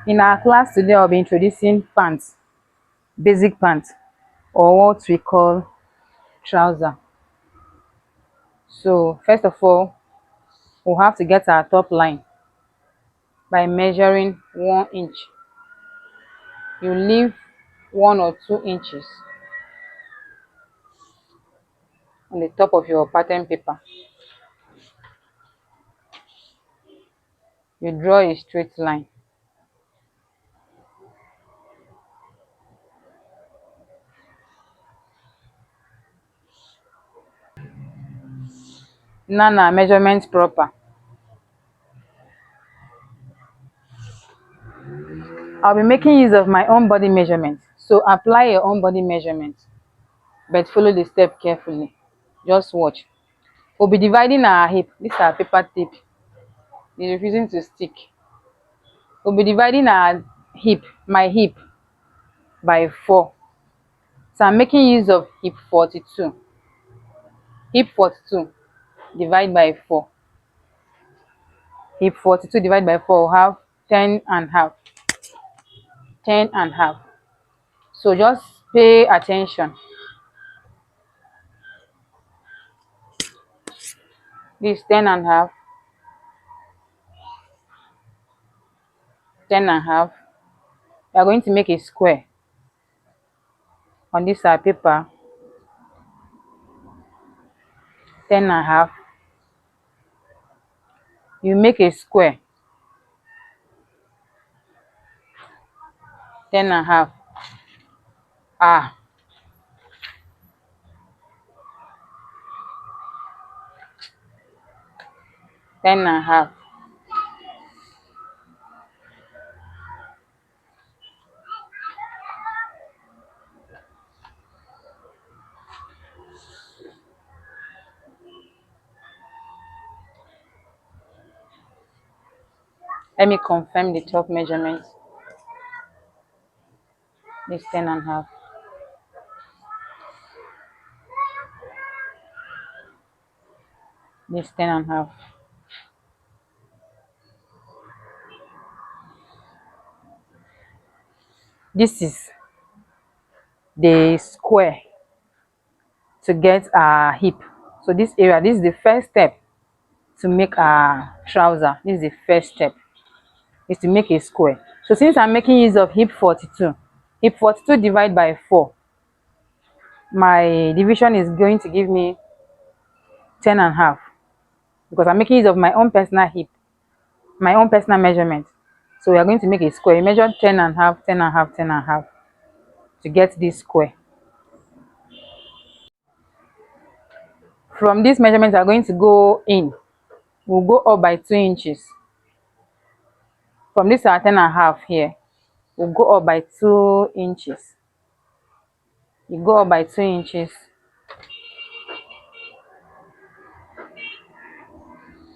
In our class today, I'll be introducing pants, basic pants, or what we call trouser. So first of all, we'll have to get our top line by measuring 1 inch. You leave 1 or 2 inches on the top of your pattern paper. You draw a straight line. Now measurement proper. I'll be making use of my own body measurement. So apply your own body measurement, but follow the step carefully. Just watch. We'll be dividing our hip. This is our paper tape. It's refusing to stick. We'll be dividing our hip, my hip, by 4. So I'm making use of hip 42. Hip 42 divide by 4. Hip 42 divided by 4 will have 10 and half. 10 and half. So just pay attention. This 10 and half. 10 and half. We are going to make a square on this paper. 10 and half. You make a square. 10 and half. 10 and half. Let me confirm the top measurement. This 10 and half. This 10 and half. This is the square to get our hip. So this area, this is the first step to make a trouser. This is the first step, is to make a square. So since I'm making use of hip 42, hip 42 divided by 4, my division is going to give me 10 and half, because I'm making use of my own personal hip, my own personal measurement. So we are going to make a square. You measure 10 and half, 10 and half, 10 and half to get this square. From this measurement, we are going to go in. We'll go up by 2 inches. From this 10 and half here, we'll go up by 2 inches. You go up by 2 inches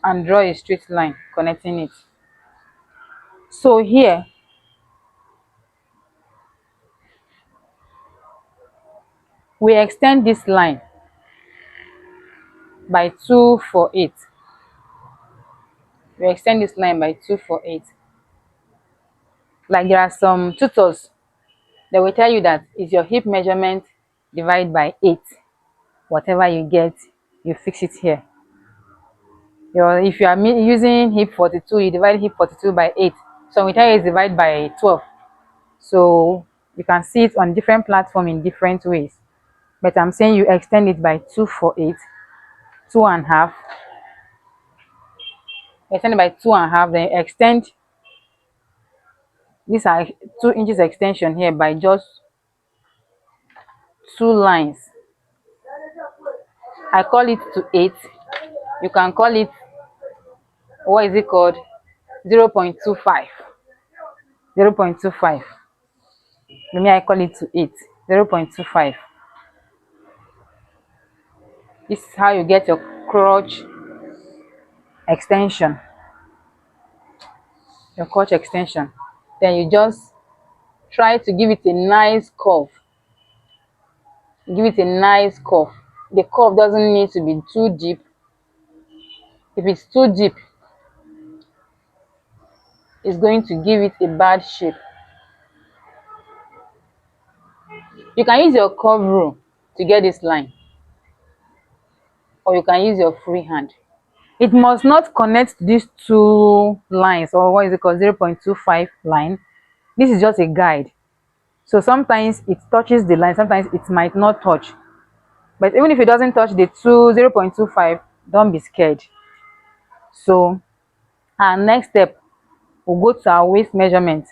and draw a straight line connecting it. So here, we extend this line by 248. We extend this line by 248. Like there are some tutors, they will tell you that it's your hip measurement divided by 8. Whatever you get, you fix it here. If you are using hip 42, you divide hip 42 by 8. So we tell you it's divided by 12. So you can see it on different platforms in different ways. But I'm saying you extend it by 248, 2 and half. Extend it by 2 and half, then extend these are 2 inches extension here by just 2 lines. I call it to 8. You can call it, what is it called? 0.25. 0.25. Me, I call it to 8. 0.25. This is how you get your crotch extension. Your crotch extension. Then you just try to give it a nice curve. Give it a nice curve. The curve doesn't need to be too deep. If it's too deep, is going to give it a bad shape. You can use your curve rule to get this line, or you can use your free hand. It must not connect to these two lines, or what is it called, 0.25 line. This is just a guide. So sometimes it touches the line, sometimes it might not touch. But even if it doesn't touch the 0.25, don't be scared. So our next step, we'll go to our waist measurement.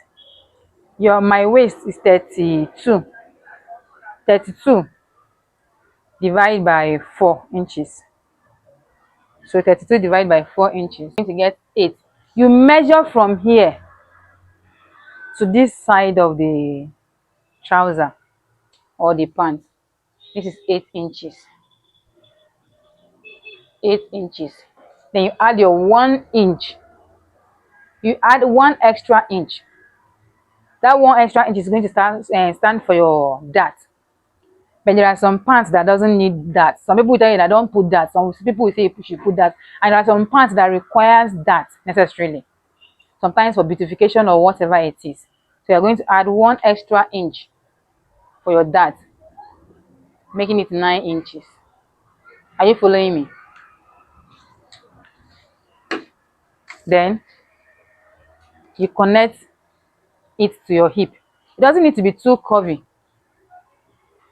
My waist is 32. 32 divided by 4 inches. So 32 divided by 4 inches, you're going to get 8. You measure from here to this side of the trouser or the pants. This is 8 inches. 8 inches. Then you add your 1 inch. You add 1 extra inch. That 1 extra inch is going to stand for your dart. But there are some pants that doesn't need that. Some people will tell you that don't put that. Some people will say you should put that. And there are some pants that requires that necessarily. Sometimes for beautification or whatever it is. So you're going to add 1 extra inch for your dart, making it 9 inches. Are you following me? Then you connect it to your hip. It doesn't need to be too curvy.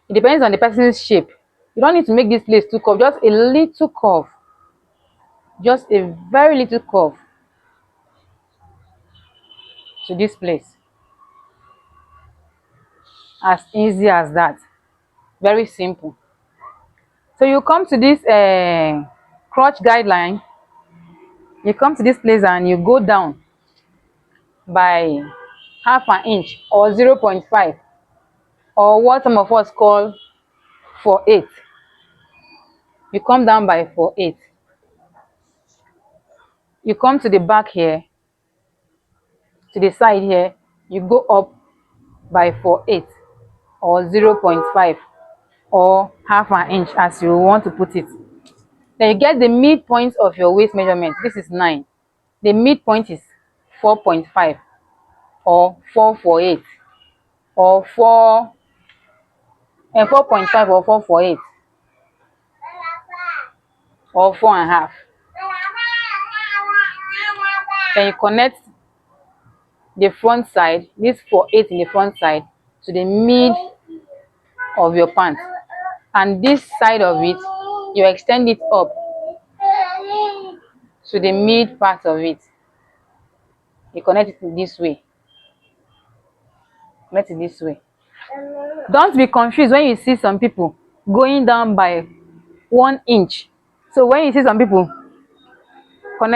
It depends on the person's shape. You don't need to make this place too curvy, just a little curve. Just a very little curve to this place. As easy as that. Very simple. So you come to this crotch guideline. You come to this place and you go down by half an inch or 0.5, or what some of us call 4/8. You come down by 4/8. You come to the back here, to the side here, you go up by 4/8 or 0.5 or half an inch, as you want to put it. Then you get the midpoint of your waist measurement. This is 9. The midpoint is 4.5 or 4/8 or 4.5 or 4/8 or 4.5. Then you connect the front side, this 4/8 in the front side, to the mid of your pants, and this side of it you extend it up to the mid part of it. You connect it this way. Connect it this way. Don't be confused when you see some people going down by 1 inch. So when you see some people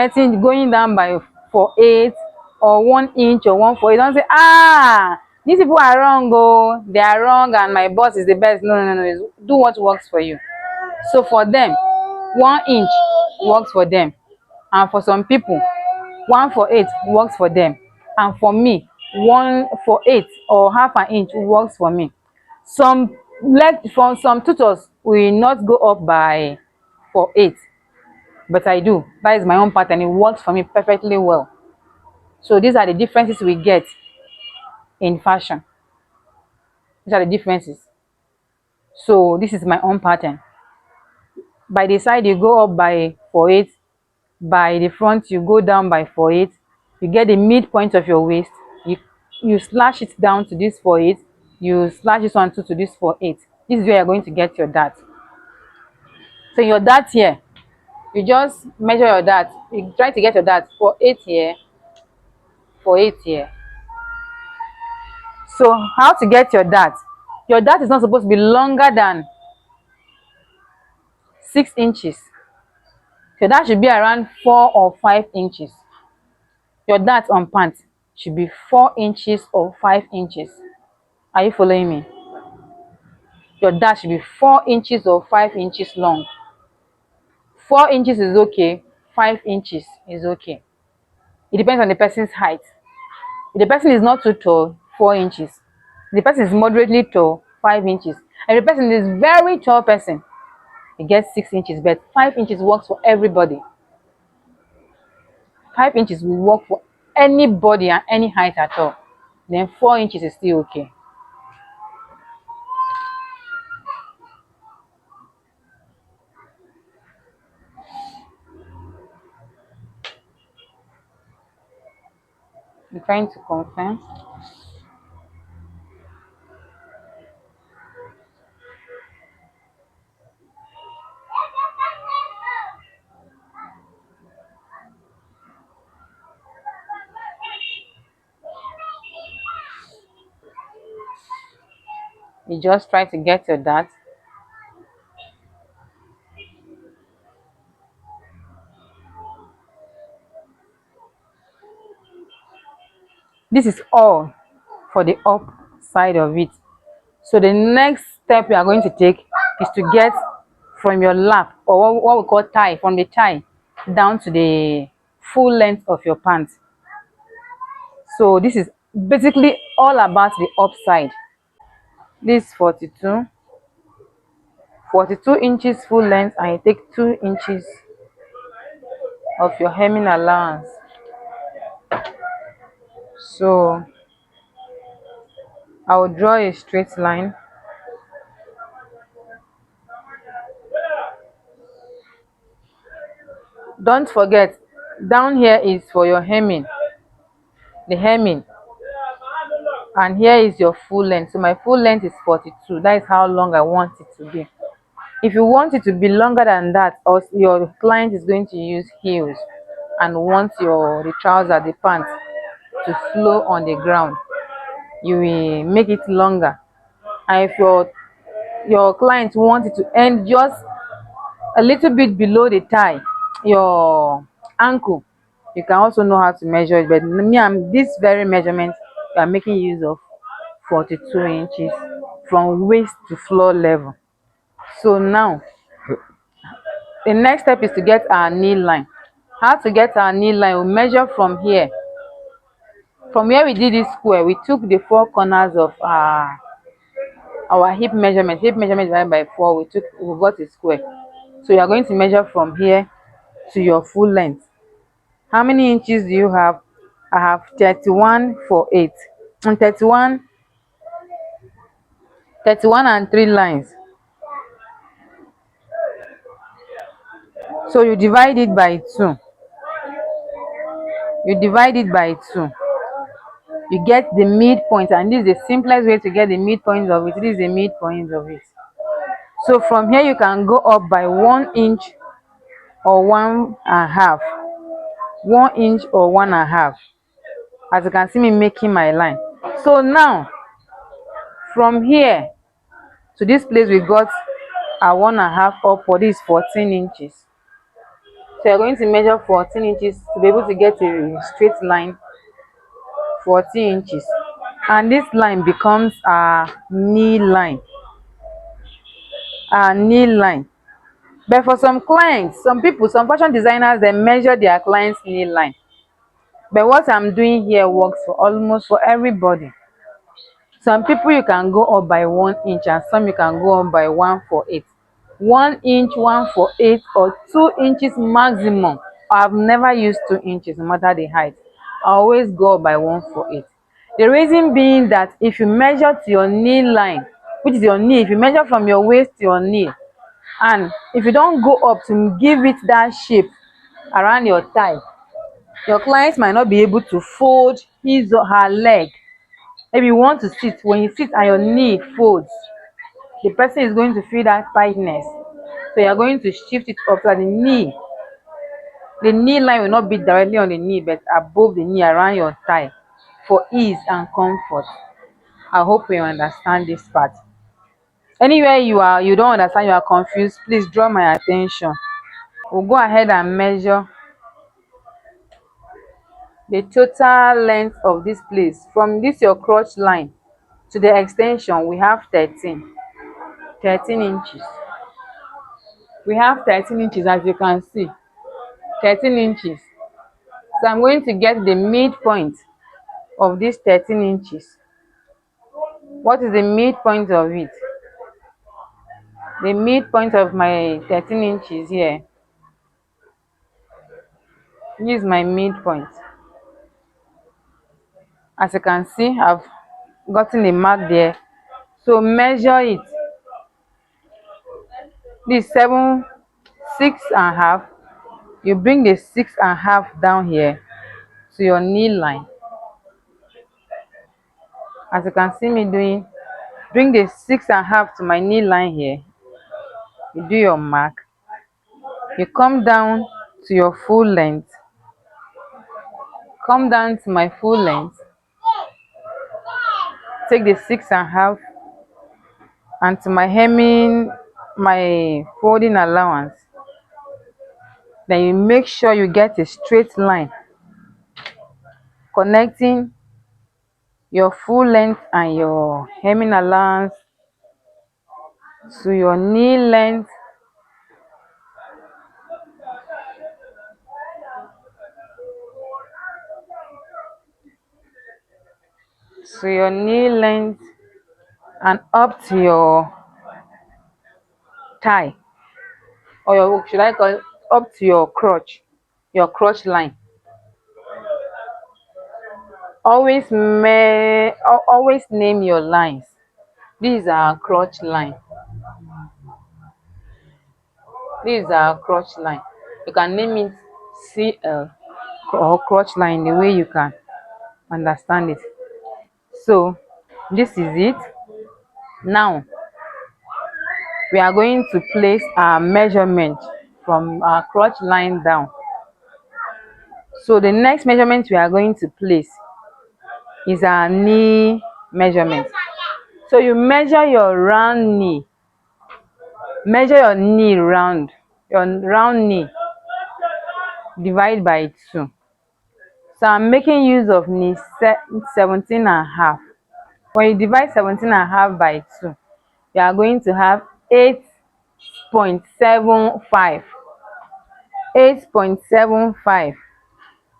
going down by 4/8 or 1 inch or 1/4, don't say, these people are wrong, oh, they are wrong and my boss is the best. No, no, no. Do what works for you. So for them, 1 inch works for them, and for some people 1/4 works for them, and for me 1/4 or half an inch works for me. Some tutors will not go up by 4/8, but I do. That is my own pattern. It works for me perfectly well. So these are the differences we get in fashion. These are the differences. So this is my own pattern. By the side you go up by 4/8. By the front you go down by 4/8. You get the midpoint of your waist. You slash it down to this 4/8. You slash this one too to this 4/8. This is where you're going to get your dart. So your dart here, you just measure your dart. You try to get your dart 4/8 here, 4/8 here. So how to get your dart? Your dart is not supposed to be longer than 6 inches. So that should be around 4 or 5 inches. Your dart on pants should be 4 inches or 5 inches. Are you following me? Your dart should be 4 inches or 5 inches long. 4 inches is okay, 5 inches is okay. It depends on the person's height. If the person is not too tall, 4 inches. If the person is moderately tall, 5 inches. And if the person is very tall person, it gets 6 inches, but 5 inches works for everybody. 5 inches will work for anybody and any height at all, then 4 inches is still okay. I'm trying to confirm. You just try to get your dart. This is all for the up side of it. So the next step we are going to take is to get from your lap, or what we call thigh, from the thigh down to the full length of your pants. So this is basically all about the upside. This 42 inches full length, and you take 2 inches of your hemming allowance. So I will draw a straight line. Don't forget, down here is for your hemming, the hemming, and here is your full length. So my full length is 42. That is how long I want it to be. If you want it to be longer than that, or your client is going to use heels and wants the trouser, the pants, to flow on the ground, you will make it longer. And if your client wants it to end just a little bit below the thigh, your ankle, you can also know how to measure it. But me, I'm this very measurement, we are making use of 42 inches from waist to floor level. So now the next step is to get our knee line. How to get our knee line? We measure from here. From where we did this square, we took the four corners of our hip measurement. Hip measurement divided by 4. We got a square. So you are going to measure from here to your full length. How many inches do you have? I have 31 for 8. And 31 and 3 lines. So you divide it by 2. You divide it by 2. You get the midpoint, and this is the simplest way to get the midpoint of it. This is the midpoint of it. So from here you can go up by 1 inch or 1.5. 1 inch or 1.5. As you can see me making my line. So now from here to this place we got a 1.5 upward. This is 14 inches. So you're going to measure 14 inches to be able to get a straight line. 14 inches, and this line becomes a knee line. A knee line. But for some clients, some people, some fashion designers, they measure their clients' knee line. But what I'm doing here works for almost for everybody. Some people you can go up by 1 inch, and some you can go up by 148. 1 inch, 148, or 2 inches maximum. I've never used 2 inches, no matter the height. I always go up by 148. The reason being that if you measure to your knee line, which is your knee, if you measure from your waist to your knee, and if you don't go up to give it that shape around your thigh, your client might not be able to fold his or her leg. Maybe you want to sit, when you sit and your knee folds, the person is going to feel that tightness. So you are going to shift it up so that the knee line will not be directly on the knee, but above the knee around your thigh for ease and comfort. I hope you understand this part. Anywhere you don't understand, you are confused, please draw my attention. We'll go ahead and measure the total length of this place. From this your crotch line to the extension, we have 13 inches. We have 13 inches, as you can see. 13 inches. So I'm going to get the midpoint of this 13 inches. What is the midpoint of it? The midpoint of my 13 inches here. This is my midpoint. As you can see, I've gotten a mark there. So measure it. This 6.5. You bring the 6.5 down here to your knee line. As you can see me doing, bring the 6.5 to my knee line here. You do your mark. You come down to your full length. Come down to my full length. Take the 6.5 and to my hemming, my folding allowance. Then you make sure you get a straight line connecting your full length and your hemming allowance to your knee length, and up to your thigh, or your, should I call it, up to your crotch line. Always name your lines. These are crotch line. These are crotch line. You can name it CL or crotch line the way you can understand it. So this is it. Now we are going to place our measurement from our crotch line down. So the next measurement we are going to place is our knee measurement. So you measure your round knee. Measure your knee round. Your round knee. Divide by 2. So I'm making use of knee 17.5. When you divide 17.5 by 2, you are going to have 8.75. 8.75.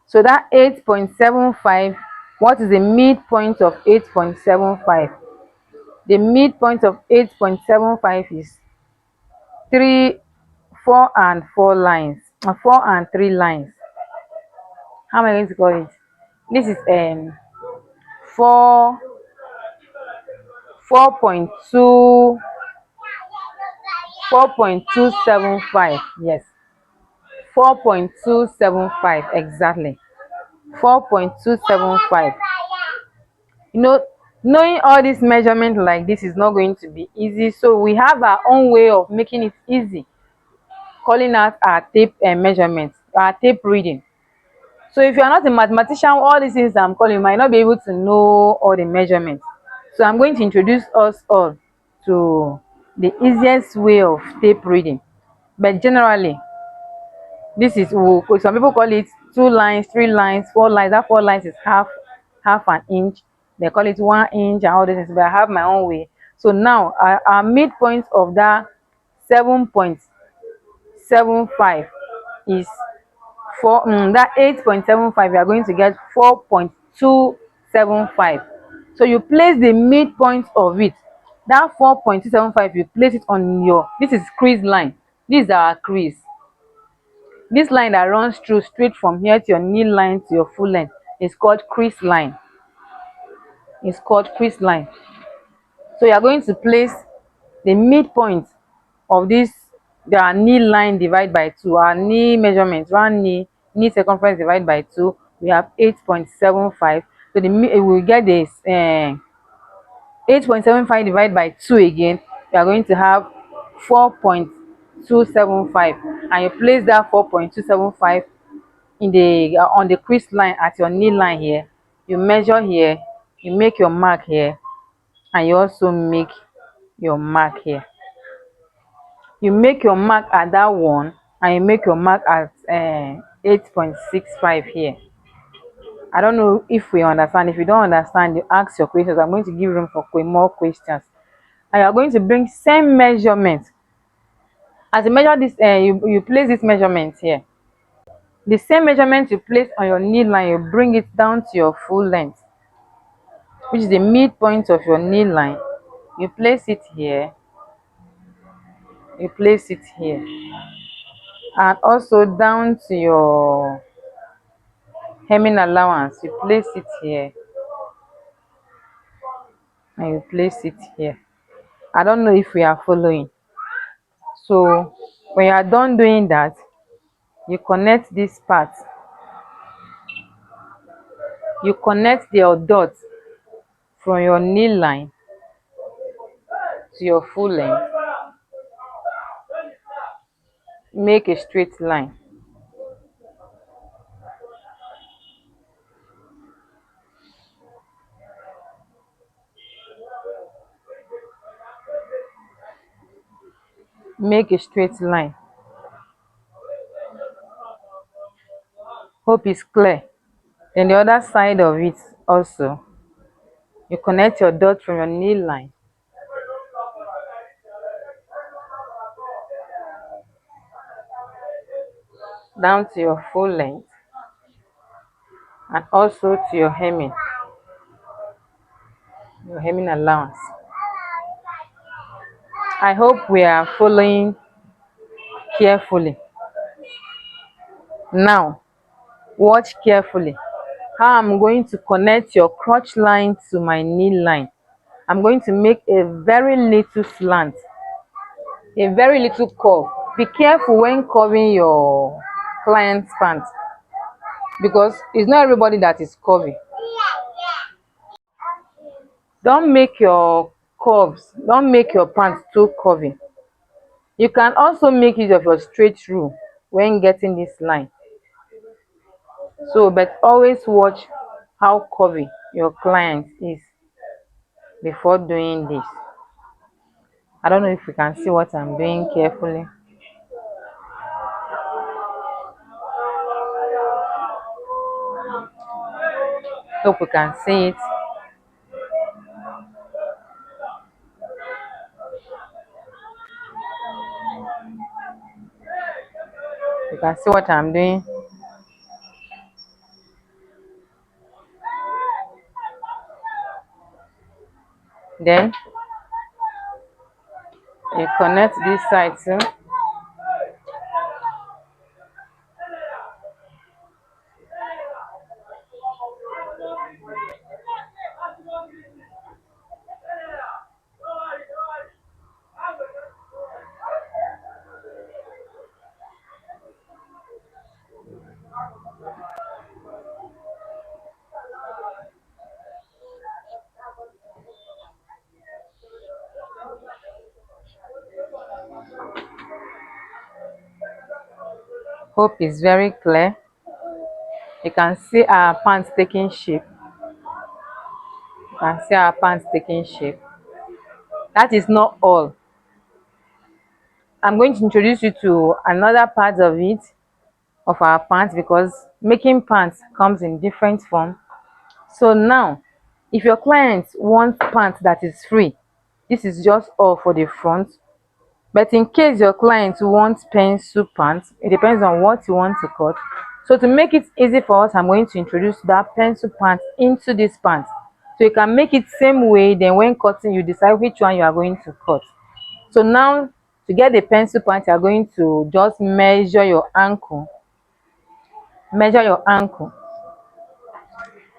So that 8.75, what is the midpoint of 8.75? The midpoint of 8.75 is 4 and 4 lines, 4 and 3 lines. How am I going to call it? This is 4 4.2 4.275. Yes, 4.275 exactly. 4.275. Knowing all this measurement like this is not going to be easy, so we have our own way of making it easy, calling out our tape measurements, our tape reading. So if you are not a mathematician, all these things I'm calling, you might not be able to know all the measurements. So I'm going to introduce us all to the easiest way of tape reading. But generally, this is, some people call it 2 lines, 3 lines, 4 lines. That 4 lines is half an inch. They call it 1 inch and all this, but I have my own way. So now our midpoint of that 7.75 is that 8.75. We are going to get 4.275. So you place the midpoint of it. That 4.275, you place it on your, this is crease line. This is our crease. This line that runs through straight from here to your knee line to your full length is called crease line. It's called crease line. So you are going to place the midpoint of this, the knee line divided by 2. Our knee measurement, round knee circumference divided by 2. We have 8.75. So we will get this 8.75 divided by 2 again. We are going to have 4.275, and you place that 4.275 in the on the crease line at your knee line here. You measure here, you make your mark here, and you also make your mark here. You make your mark at that one, and you make your mark at 8.65 here. I don't know if we understand. If you don't understand, you ask your questions. I'm going to give room for more questions. And you are going to bring same measurement. As you measure this, you place this measurement here. The same measurement you place on your knee line, you bring it down to your full length, which is the midpoint of your knee line. You place it here. You place it here. And also down to your hemming allowance, you place it here. and you place it here. I don't know if we are following. So when you are done doing that, you connect this part. You connect your dot from your knee line to your full length. Make a straight line. Make a straight line. Hope it's clear. Then the other side of it also, you connect your dot from your knee line down to your full length and also to your hemming allowance. I hope we are following carefully. Now, watch carefully how I'm going to connect your crotch line to my knee line. I'm going to make a very little slant, a very little curve. Be careful when curving your client's pants because it's not everybody that is curvy. Don't make your don't make your pants too curvy. You can also make use of your straight rule when getting this line. So, but always watch how curvy your client is before doing this. I don't know if you can see what I'm doing carefully. Hope you can see it. You can see what I'm doing. Then you connect this side too. Hope is very clear. You can see our pants taking shape. You can see our pants taking shape. That is not all. I'm going to introduce you to another part of it, of our pants, because making pants comes in different form. So now, if your client wants pants that is free, this is just all for the front. But in case your client wants pencil pants, it depends on what you want to cut. So to make it easy for us, I'm going to introduce that pencil pants into this pants. So you can make it same way, then when cutting, you decide which one you are going to cut. So now, to get the pencil pants, you are going to just measure your ankle. Measure your ankle.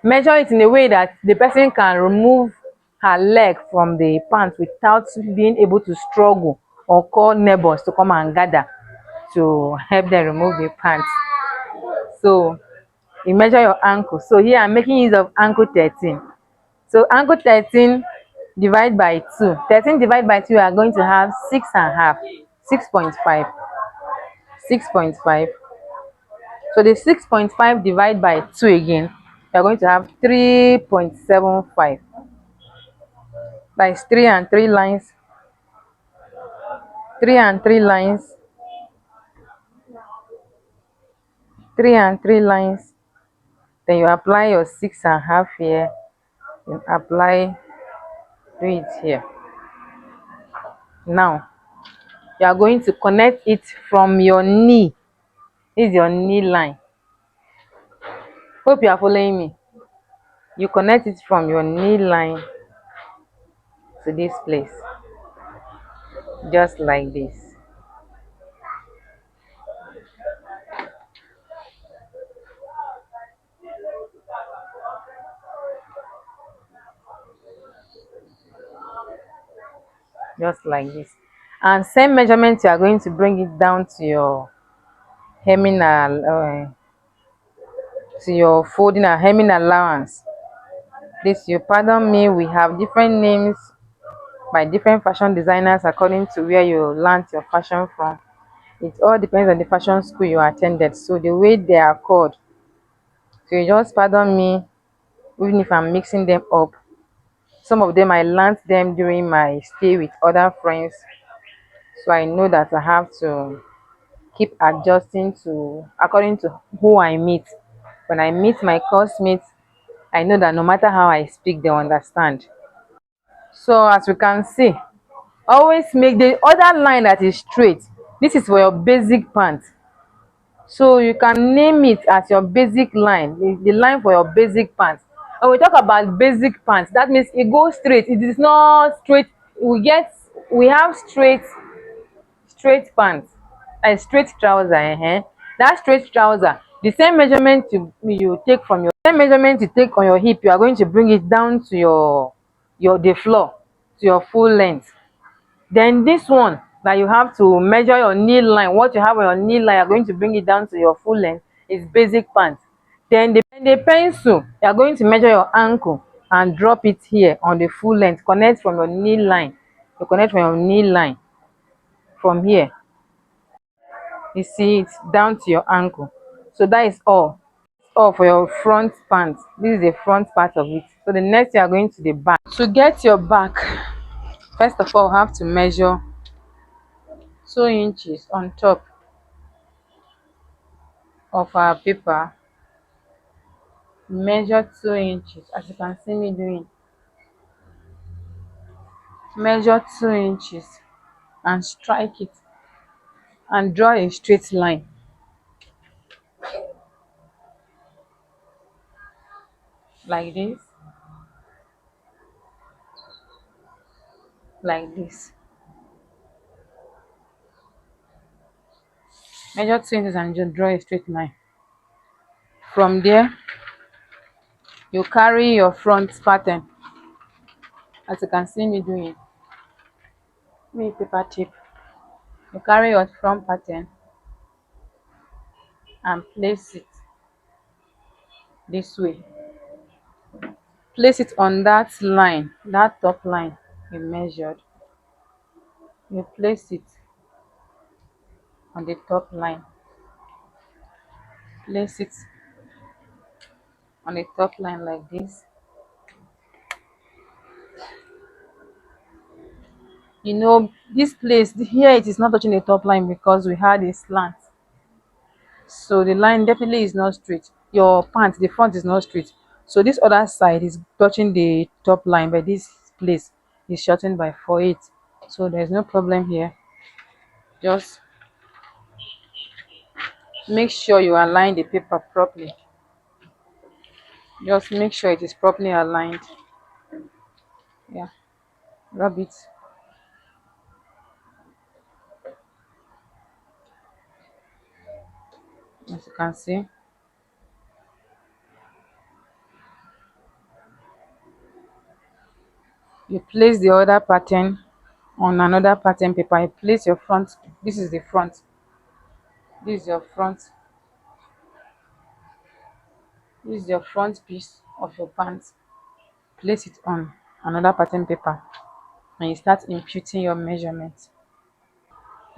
Measure it in a way that the person can remove her leg from the pants without being able to struggle or call neighbors to come and gather to help them remove the pants. So you measure your ankle. So here I'm making use of ankle 13. So ankle 13 divided by 2. 13 divided by 2, you are going to have 6.5. 6.5. 6.5. So the 6.5 divided by 2 again, you are going to have 3.75. That is 3 and 3 lines. 3 and 3 lines. 3 and 3 lines. Then you apply your 6.5 here. Then apply, do it here. Now you are going to connect it from your knee. This is your knee line. Hope you are following me. You connect it from your knee line to this place, just like this. just like this. And same measurement, you are going to bring it down to your hemming, to your folding and hemming allowance. Please, you pardon me, we have different names by different fashion designers according to where you learned your fashion from. It all depends on the fashion school you attended. So the way they are called. So you just pardon me, even if I'm mixing them up. Some of them I learned them during my stay with other friends. So I know that I have to keep adjusting to according to who I meet. When I meet my course mates, I know that no matter how I speak, they understand. So as we can see, always make the other line that is straight. This is for your basic pants. So you can name it as your basic line, the line for your basic pants. When we talk about basic pants, that means it goes straight. It is not straight. We have straight pants, a straight trouser. That straight trouser, the same measurement you take from your same measurement you take on your hip, you are going to bring it down to your the floor to your full length. Then this one that you have to measure your knee line, what you have on your knee line, you're going to bring it down to your full length is basic pants. Then the pencil, you're going to measure your ankle and drop it here on the full length. Connect from your knee line. You connect from your knee line from here. You see it down to your ankle. So that is all for your front pants. This is the front part of it. So the next you are going to the back. To get your back, first of all, have to measure 2 inches on top of our paper. Measure 2 inches as you can see me doing. Measure 2 inches and strike it and draw a straight line like this, like this. Measure 2 inches and just draw a straight line. From there, you carry your front pattern as you can see me doing. Me paper tip. You carry your front pattern and place it this way. Place it on that line, that top line you measured. You place it on the top line. Place it on the top line like this. This place here, it is not touching the top line because we had a slant. So the line definitely is not straight. Your pants, the front is not straight. So this other side is touching the top line, but this place is shortened by 4/8. So there's no problem here. Just make sure you align the paper properly. Just make sure it is properly aligned. Yeah, rub it. As you can see, you place the other pattern on another pattern paper. You place your front. This is the front. This is your front. This is your front piece of your pants. Place it on another pattern paper and you start imputing your measurement.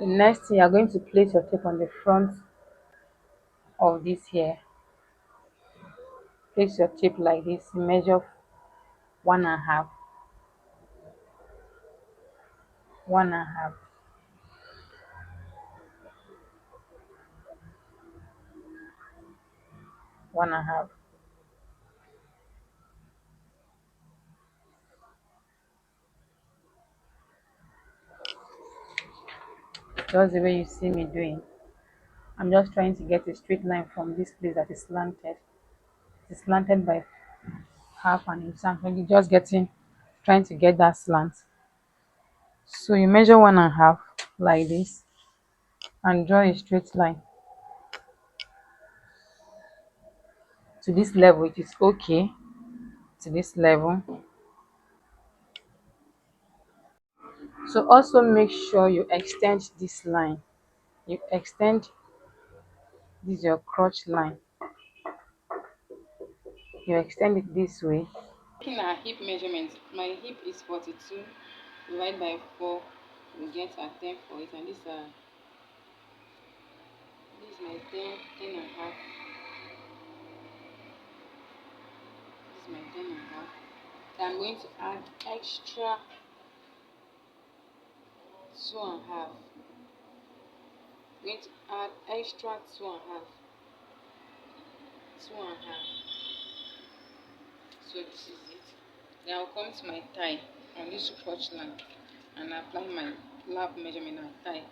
The next thing, you are going to place your tape on the front of this here. Place your tape like this. Measure 1.5, 1.5, 1.5. Just the way you see me doing. I'm just trying to get a straight line from this place that is slanted. It's slanted by half an inch. I'm really just trying to get that slant. So you measure 1.5 like this and draw a straight line to this level. It is okay to this level. So also make sure you extend this line. You extend this your crotch line. You extend it this way. Looking at hip measurement, my hip is 42 divided by 4. We get a 10 for it, and this is my 10 and a half. This is my 10 and a half. Then I'm going to add extra 2 and a half. I'm going to add extra 2 and a half. 2 and a half. So this is it. Then I'll come to my thigh on this crotch line and apply my lap measurement and thigh,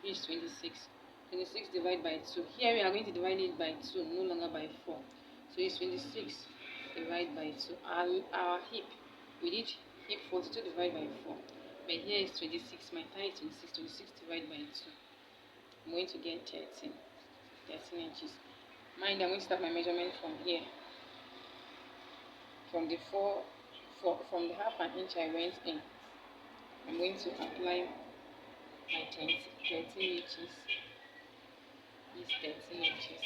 which is 26. 26 divided by 2. Here we are going to divide it by 2, no longer by 4. So it's 26 divided by 2. Our hip, we did hip 42 divided by 4. But here is 26. My thigh is 26. 26 divided by 2. I'm going to get 13 inches. Mind, I'm going to start my measurement from here. From the from the half an inch I went in, I'm going to apply my 13 inches. This 13 inches.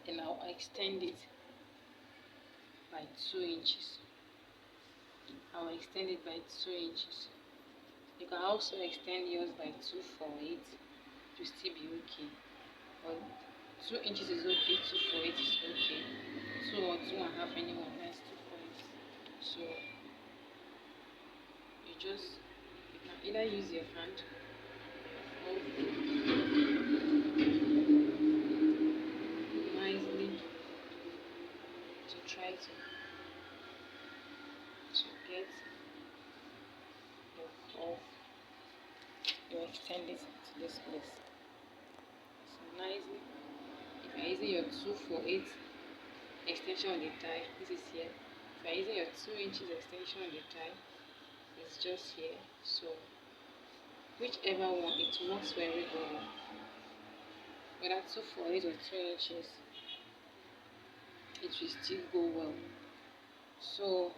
Then I'll extend it by 2 inches. I'll extend it by 2 inches. You can also extend yours by 2 for it to still be okay. But 2 inches is okay, 2 for it is okay. 2 or 2 and a half, anyone has 2 for it. So you can either use your hand or nicely to try to get your curve. You extend it to this place. So nicely. If you're using your 2 for 8 extension on the thigh, this is here. If you're using your 2 inches extension on the thigh, it's just here. So whichever one, it works for everybody. Whether 2 for 8 or 2 inches, it will still go well. So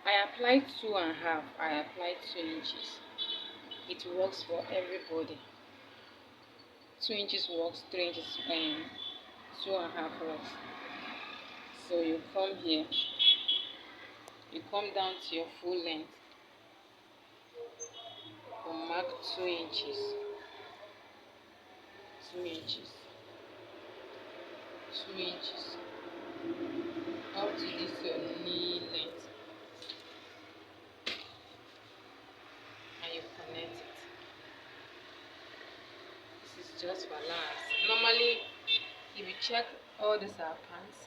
I applied 2 and a half. I applied 2 inches. It works for everybody. 2 inches works, 3 inches, 2 and a half works. So you come here, you come down to your full length, you mark 2 inches, 2 inches, 2 inches, up to this your knee length, and you connect it. This is just for last. Normally, if you check all these are pants,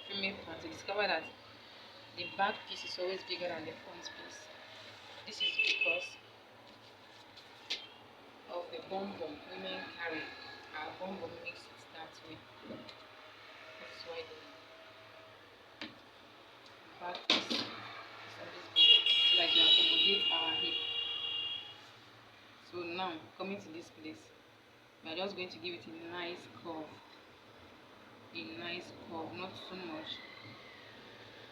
female pants, you discover that the back piece is always bigger than the front piece. This is because of the bum women carry. Our bum makes it that way. That's why the back piece is always bigger, so that you accommodate our hip. So now, coming to this place, we are just going to give it a nice curve. A nice curve, not so much.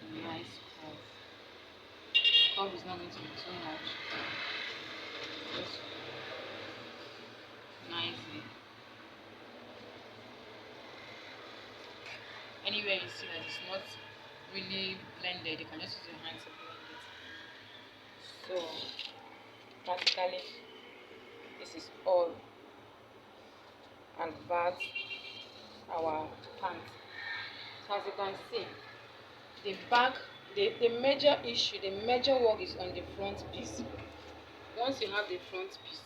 A nice curve. Curve is not going to be too much. Just nicely. Anywhere you see that it's not really blended, you can just use your hand to blend it. So practically, this is all about our pants. So as you can see, the back, the major issue, the major work is on the front piece. Once you have the front piece,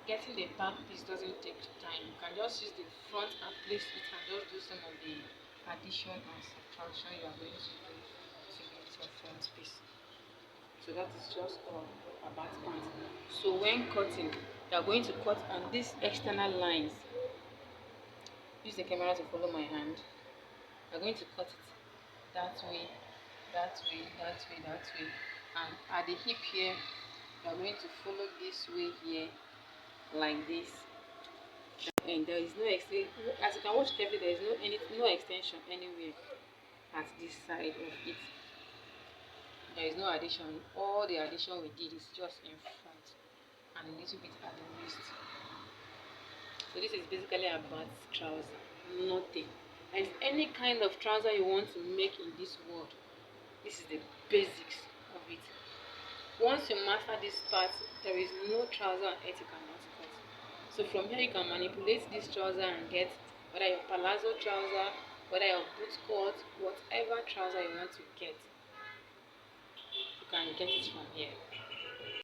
getting the back piece doesn't take time. You can just use the front and place it and just do some of the addition and subtraction you are going to do to get your front piece. So that is just all about pants. So when cutting, you are going to cut on these external lines. Use the camera to follow my hand. You are going to cut it that way, that way, that way, that way. And at the hip here, you are going to follow this way here, like this. And there is no extension. As you can watch carefully, there is no extension anywhere at this side of it. There is no addition. All the addition we did is just in front and a little bit at the waist. So this is basically about trouser, nothing. And any kind of trouser you want to make in this world, this is the basics of it. Once you master this part, there is no trouser on earth you cannot cut. So from here you can manipulate this trouser and get whether your palazzo trouser, whether your boot cut, whatever trouser you want to get, you can get it from here.